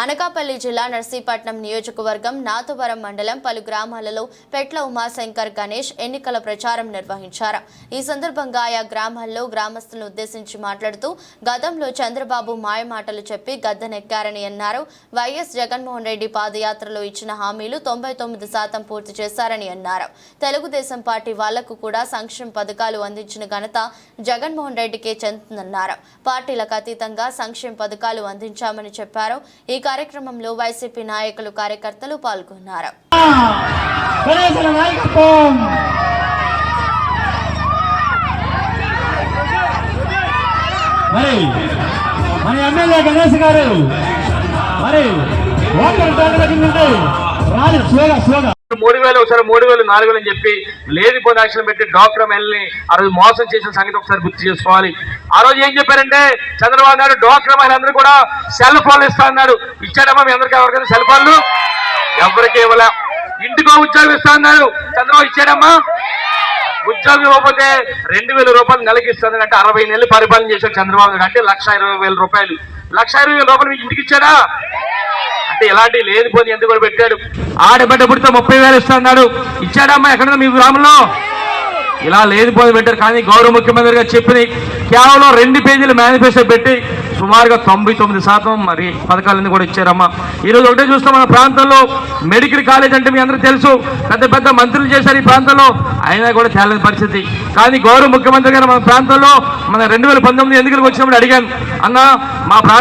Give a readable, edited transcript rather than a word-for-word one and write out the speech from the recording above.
అనకాపల్లి జిల్లా నర్సీపట్నం నియోజకవర్గం నాతవరం మండలం పలు గ్రామాలలో పెట్ల ఉమాశంకర్ గణేష్ ఎన్నికల ప్రచారం నిర్వహించారు. ఈ సందర్భంగా ఆయా గ్రామాల్లో గ్రామస్తులను ఉద్దేశించి మాట్లాడుతూ గతంలో చంద్రబాబు మాయమాటలు చెప్పి గద్దెనెక్కారని అన్నారు. వైఎస్ జగన్మోహన్ రెడ్డి పాదయాత్రలో ఇచ్చిన హామీలు 99% పూర్తి చేశారని అన్నారు. తెలుగుదేశం పార్టీ వాళ్లకు కూడా సంక్షేమ పథకాలు అందించిన ఘనత జగన్మోహన్ రెడ్డికే చెందుతుందన్నారు. పార్టీలకు అతీతంగా సంక్షేమ పథకాలు అందించామని చెప్పారు. ఈ కార్యక్రమంలో వైసీపీ నాయకులు కార్యకర్తలు పాల్గొన్నారు. మన ఎమ్మెల్యే గణేష్ గారు మరి 3000 ఒకసారి 3000 4000 అని చెప్పి లేనిపోయిన యాక్షన్ పెట్టి డాక్టర్ మహిళని ఆ రోజు మోసం చేసిన సంగతి ఒకసారి గుర్తు చేసుకోవాలి. ఆ రోజు ఏం చెప్పారంటే చంద్రబాబు నాయుడు డాక్టర్ మహిళలందరూ కూడా సెల్ ఫోన్లు ఇస్తా అన్నాడు. ఇచ్చాడమ్మా మీ అందరికీ? ఎవరికైనా సెల్ ఫోన్లు? ఎవరికి ఇవ్వలే. ఇంటికో ఉద్యోగం ఇస్తా అన్నాడు. చంద్రబాబు ఇచ్చాడమ్మా? ఉద్యోగం ఇవ్వకపోతే 2000 రూపాయలు నెలకి ఇస్తుంది. అంటే 60 నెలలు పరిపాలన చేశాడు చంద్రబాబు నాయుడు. అంటే 1,20,000 రూపాయలు. 1,20,000 రూపాయలు మీకు ఇంటికి ఇచ్చాడా? అంటే ఇలాంటి లేనిపోని ఎందుకు కూడా పెట్టాడు. ఆడబిడ్డ పుడితే 30,000 ఇస్తున్నాడు. ఇచ్చాడమ్మా ఎక్కడ మీ గ్రామంలో? ఇలా లేనిపోని పెట్టారు. కానీ గౌరవ ముఖ్యమంత్రి గారు చెప్పిన కేవలం 2 పేజీలు మేనిఫెస్టో పెట్టి సుమారుగా 99% మరి పథకాలన్నీ కూడా ఇచ్చారమ్మా. ఈరోజు ఒకటే చూస్తాం, మన ప్రాంతంలో మెడికల్ కాలేజ్ అంటే మీ అందరికీ తెలుసు, పెద్ద పెద్ద మంత్రులు చేశారు ఈ ప్రాంతంలో, అయినా కూడా తేలని పరిస్థితి. కానీ గౌరవ ముఖ్యమంత్రి గారు మన ప్రాంతంలో మన 2019 ఎన్నికలకు వచ్చినప్పుడు అడిగాను, అన్న మా ప్రాంతం